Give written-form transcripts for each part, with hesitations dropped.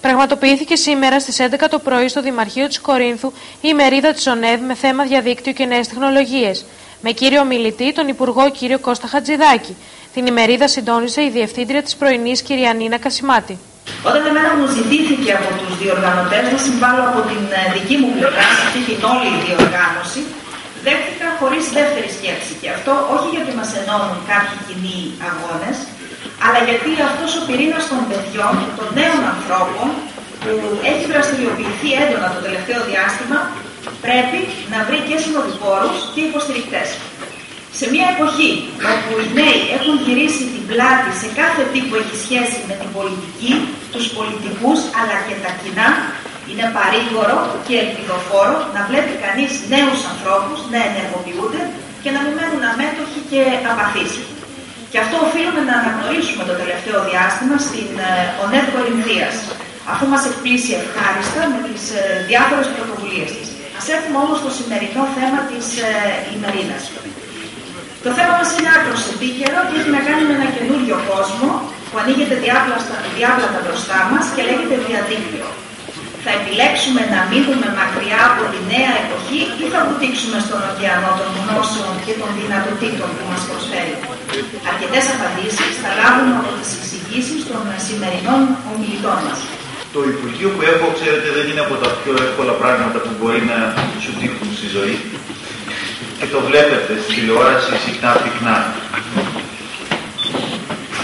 Πραγματοποιήθηκε σήμερα στις 11 το πρωί στο Δημαρχείο της Κορίνθου η ημερίδα της ΟΝΕΔ με θέμα διαδίκτυο και νέες τεχνολογίες, με κύριο μιλητή τον Υπουργό κύριο Κώστα Χατζηδάκη. Την ημερίδα συντόνισε η Διευθύντρια της πρωινής κυρία Νίνα Κασιμάτη. Όταν εμένα μου ζητήθηκε από τους διοργανωτές να συμβάλλω από την δική μου πλευρά σε αυτή την όλη διοργάνωση, δέχτηκα χωρίς δεύτερη σκέψη. Και αυτό όχι γιατί μας ενώνουν κάποιοι κοινοί αγώνες, αλλά γιατί αυτός ο πυρήνας των παιδιών, των νέων ανθρώπων, που έχει δραστηριοποιηθεί έντονα το τελευταίο διάστημα, πρέπει να βρει και συνοδοιπόρους και υποστηρικτές. Σε μια εποχή όπου οι νέοι έχουν γυρίσει την πλάτη σε κάθε τι που έχει σχέση με την πολιτική, τους πολιτικούς αλλά και τα κοινά, είναι παρήγορο και ελπιδοφόρο να βλέπει κανείς νέους ανθρώπους να ενεργοποιούνται και να μην μένουν αμέτωχοι και απαθείς. Και αυτό οφείλουμε να αναγνωρίσουμε το τελευταίο διάστημα στην ΟΝΕΔ Κορινθίας, αφού μας εκπλήσει ευχάριστα με τις διάφορες πρωτοβουλίες της. Ας έρθουμε όμως στο σημερινό θέμα της ημερίδας. Το θέμα μας είναι άκρως επίκαιρο και έχει να κάνει με ένα καινούριο κόσμο που ανοίγεται διάπλατα μπροστά μας και λέγεται διαδίκτυο. Θα επιλέξουμε να μείνουμε μακριά από τη νέα εποχή ή θα βουτήξουμε στον ωκεανό των γνώσεων και των δυνατοτήτων που μας προσφέρει? Αρκετές απαντήσεις θα λάβουμε από τις εξηγήσεις των σημερινών ομιλητών μας. Το Υπουργείο που έχω, ξέρετε, δεν είναι από τα πιο εύκολα πράγματα που μπορεί να σου τύχουν στη ζωή. Και το βλέπετε στη τηλεόραση συχνά.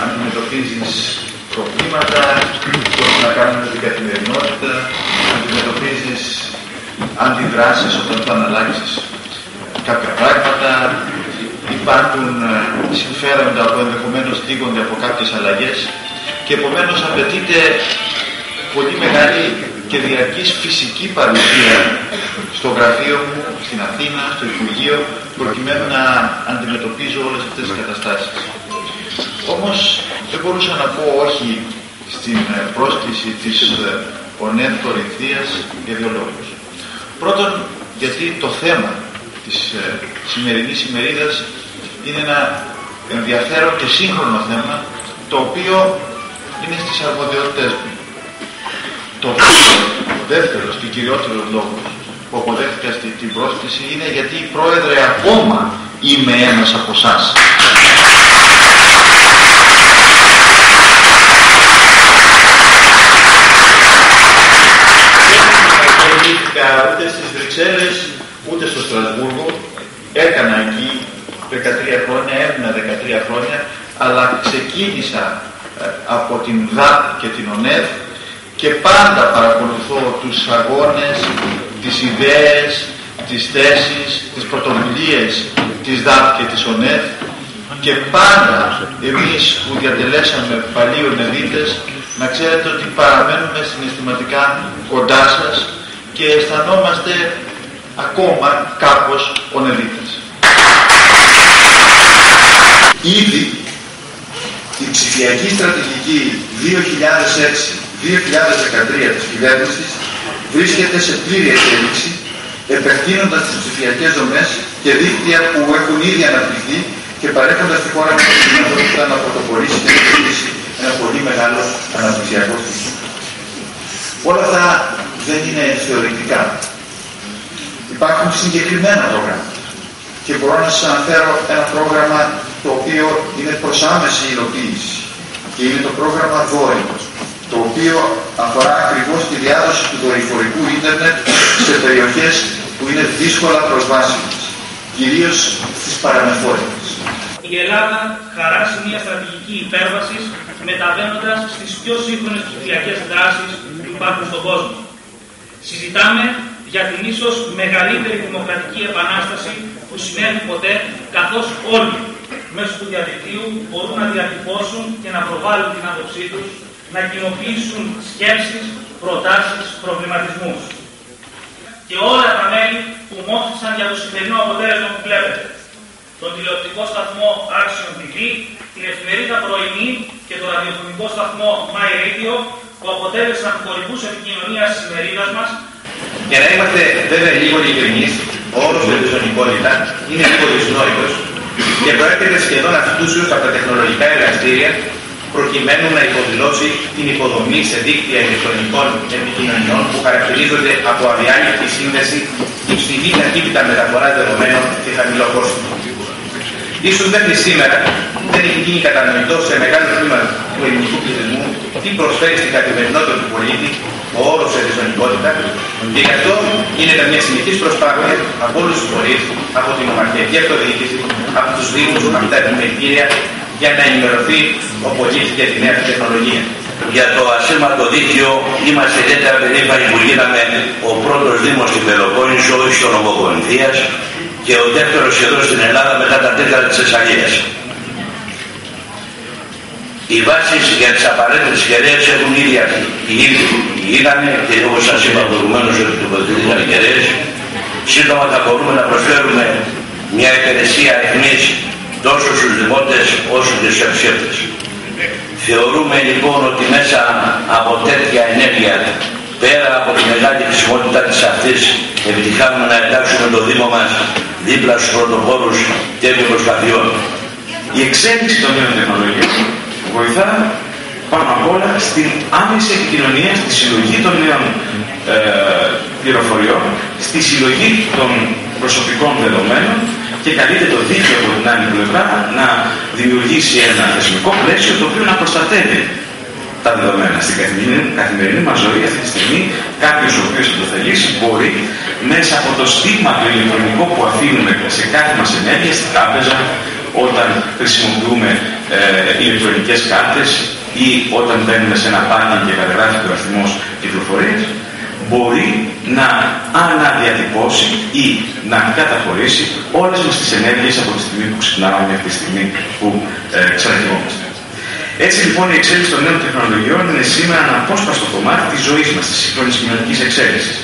Αντιμετωπίζεις προβλήματα που έχουν να κάνουν με την καθημερινότητα, αντιμετωπίζεις αντιδράσεις όταν θα αναλλάξεις κάποια πράγματα, υπάρχουν συμφέροντα που ενδεχομένως θίγονται από κάποιες αλλαγές και επομένως απαιτείται πολύ μεγάλη και διαρκής φυσική παρουσία στο γραφείο μου, στην Αθήνα, στο Υπουργείο, προκειμένου να αντιμετωπίζω όλες αυτές τις καταστάσεις. Όμως δεν μπορούσα να πω όχι στην πρόσκληση της ΟΝΕΔ Κορινθίας για δύο λόγους. Πρώτον, γιατί το θέμα της σημερινής ημερίδας είναι ένα ενδιαφέρον και σύγχρονο θέμα, το οποίο είναι στις αρμοδιότητες μου. Το δεύτερος και κυριότερος λόγος που αποδέχτηκα την πρόσκληση είναι γιατί, Πρόεδρε, ακόμα είμαι ένας από εσάς. Δεν γεννήθηκα ούτε στις Βρυξέλλες ούτε στο Στρασβούργο. Έκανα εκεί 13 χρόνια, έμεινα 13 χρόνια, αλλά ξεκίνησα από την ΔΑΠ και την ΟΝΕΔ και πάντα παρακολουθώ τους αγώνες, τις ιδέες, τις θέσεις, τις πρωτοβουλίες της ΔΑΠ και της ΟΝΕΔ και πάντα εμείς που διατελέσαμε παλιοί ονεδίτες να ξέρετε ότι παραμένουμε συναισθηματικά κοντά σας και αισθανόμαστε ακόμα κάπως ονεδίτες. Ήδη η ψηφιακή στρατηγική 2006-2013 της κυβέρνησης βρίσκεται σε πλήρη εξέλιξη, επεκτείνοντας τις ψηφιακές δομές και δίκτυα που έχουν ήδη αναπτυχθεί και παρέχοντας τη χώρα μας τη δυνατότητα να πρωτοπορήσει και να κερδίσει ένα πολύ μεγάλο αναπτυξιακό στοιχείο. Όλα αυτά δεν είναι θεωρητικά. Υπάρχουν συγκεκριμένα προγράμματα και μπορώ να σας αναφέρω ένα πρόγραμμα το οποίο είναι προς άμεση υλοποίηση και είναι το πρόγραμμα Δόρυβος, το οποίο αφορά ακριβώς τη διάδοση του δορυφορικού ίντερνετ σε περιοχές που είναι δύσκολα προσβάσιμες, κυρίως στις παραμεθόρειες. Η Ελλάδα χαράσει μια στρατηγική υπέρβασης μεταβαίνοντας στις πιο σύγχρονες ψηφιακές δράσεις που υπάρχουν στον κόσμο. Συζητάμε για την ίσως μεγαλύτερη δημοκρατική επανάσταση που συνέβη ποτέ, καθώς όλοι μέσω του διαδικτύου μπορούν να διατυπώσουν και να προβάλλουν την άποψή τους, να κοινοποιήσουν σκέψεις, προτάσεις, προβληματισμούς. Και όλα τα μέλη που μόχθησαν για το σημερινό αποτέλεσμα που βλέπετε. Τον τηλεοπτικό σταθμό Action TV, την εφημερίδα Πρωινή και το ραδιοφωνικό σταθμό My Radio, που αποτέλεσαν χορηγούς επικοινωνίας της ημερίδας μας. Για να είμαστε βέβαια λίγο ειλικρινείς, ο όρος ευρυζωνικότητα είναι λίγο δυσνόητος και προέρχεται σχεδόν αυτούσιος από τα τεχνολογικά εργαστήρια που προκειμένου να υποδηλώσει την υποδομή σε δίκτυα ηλεκτρονικών επικοινωνιών που χαρακτηρίζονται από αδιάλειπτη σύνδεση, υψηλή ταχύτητα μεταφορά δεδομένων και χαμηλό κόστος. Ίσως μέχρι σήμερα δεν έχει γίνει κατανοητό σε μεγάλο τμήμα του ελληνικού πληθυσμού τι προσφέρει στην καθημερινότητα του πολίτη ο όρος ευρυζωνικότητα, και γι' αυτό γίνεται μια συνεχής προσπάθεια από όλους τους φορείς, από την ομαρχιακή αυτοδιοίκηση, από τους δήμους, από τα επιμελητήρια, για να ενημερωθεί ο πολίτης για τη νέα τεχνολογία. Για το ασύρματο δίκτυο είμαστε ιδιαίτερα περήφανοι που γίναμε ο πρώτος δήμος στην Πελοπόννησο, όχι στο νομό Κορινθίας, και ο δεύτερος εδώ στην Ελλάδα μετά τα τέταρτα της Θεσσαλίας. Οι βάσεις για τις απαραίτητες κεραίες έχουν ήδη είδαμε, και όπως σας είπα προηγουμένως ότι τοποθετήθηκαν οι κεραίες. Σύντομα θα μπορούμε να προσφέρουμε μια υπηρεσία αιχμής τόσο στους δημότες όσο και στους επισκέπτες. Θεωρούμε λοιπόν ότι μέσα από τέτοια ενέργεια, πέρα από τη μεγάλη χρησιμότητά της αυτής, επιτυχάνουμε να εντάξουμε το Δήμο μας δίπλα στους πρωτοπόρους τέτοιων προσπαθειών. Η εξέλιξη των νέων τεχνολογιών βοηθά πάνω απ' όλα στην άμεση επικοινωνία, στη συλλογή των νέων πληροφοριών, στη συλλογή των προσωπικών δεδομένων, και καλείται το δίκτυο από την άλλη πλευρά να δημιουργήσει ένα θεσμικό πλαίσιο το οποίο να προστατεύει τα δεδομένα. Στην καθημερινή μας ζωή αυτή τη στιγμή κάποιος ο οποίος θα το θελήσει μπορεί μέσα από το στίγμα του ηλεκτρονικού που αφήνουμε σε κάθε μας ενέργεια, στην τράπεζα, όταν χρησιμοποιούμε ηλεκτρονικές κάρτες ή όταν μπαίνουμε σε ένα πάρκινγκ και καταγράφει ο αριθμός κυκλοφορίας, μπορεί να αναδιατυπώσει ή να καταχωρήσει όλες μας τις ενέργειες από τη στιγμή που ξυπνάμε μέχρι τη στιγμή που ξανακοιμόμαστε. Έτσι λοιπόν η εξέλιξη των νέων τεχνολογιών είναι σήμερα ένα απόσπαστο κομμάτι της ζωής μας, της σύγχρονης κοινωνικής εξέλιξης.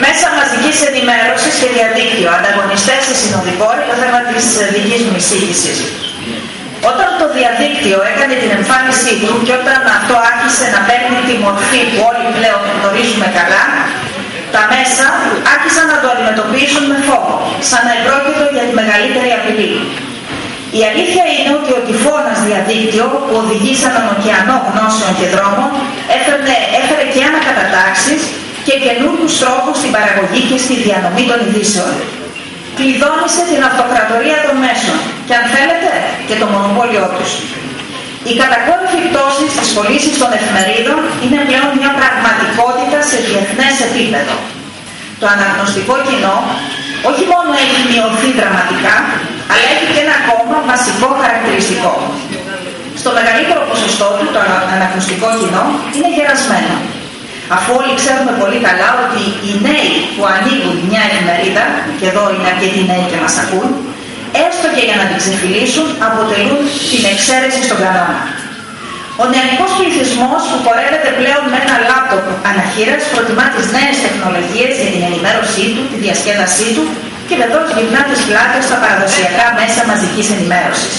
Μέσα μαζικής ενημέρωσης και διαδίκτυο, ανταγωνιστές και συνοδοιπόροι, το θέμα της δικής μου εισήγησης. Όταν το διαδίκτυο έκανε την εμφάνισή του και όταν αυτό άρχισε να παίρνει τη μορφή που όλοι πλέον γνωρίζουμε καλά, τα μέσα άρχισαν να το αντιμετωπίζουν με φόβο, σαν να επρόκειτο για τη μεγαλύτερη απειλή. Η αλήθεια είναι ότι ο τυφώνας διαδίκτυο που οδηγεί σε έναν ωκεανό γνώσεων και δρόμων έφερε και ανακατατάξεις και καινούριους τρόπους στην παραγωγή και στη διανομή των ειδήσεων. Κλειδώνησε την αυτοκρατορία των μέσων και αν θέλετε και το μονοπόλιο τους. Η κατακόρυφη πτώση στις πωλήσεις των εφημερίδων είναι πλέον μια πραγματικότητα σε διεθνές επίπεδο. Το αναγνωστικό κοινό όχι μόνο έχει μειωθεί δραματικά, αλλά έχει και ένα ακόμα βασικό χαρακτηριστικό. Στο μεγαλύτερο ποσοστό του το αναγνωστικό κοινό είναι γερασμένο. Αφού όλοι ξέρουμε πολύ καλά ότι οι νέοι που ανοίγουν μια εφημερίδα, και εδώ είναι αρκετοί νέοι και μας ακούν, έστω και για να την ξεφυλίσουν, αποτελούν την εξαίρεση στον κανόνα. Ο νεανικός πληθυσμός που πορεύεται πλέον με ένα λάπτοπ αναχείρας προτιμά τις νέες τεχνολογίες για την ενημέρωσή του, τη διασκέδασή του και βεβαίως γυρνά τις πλάτες στα παραδοσιακά μέσα μαζικής ενημέρωσης.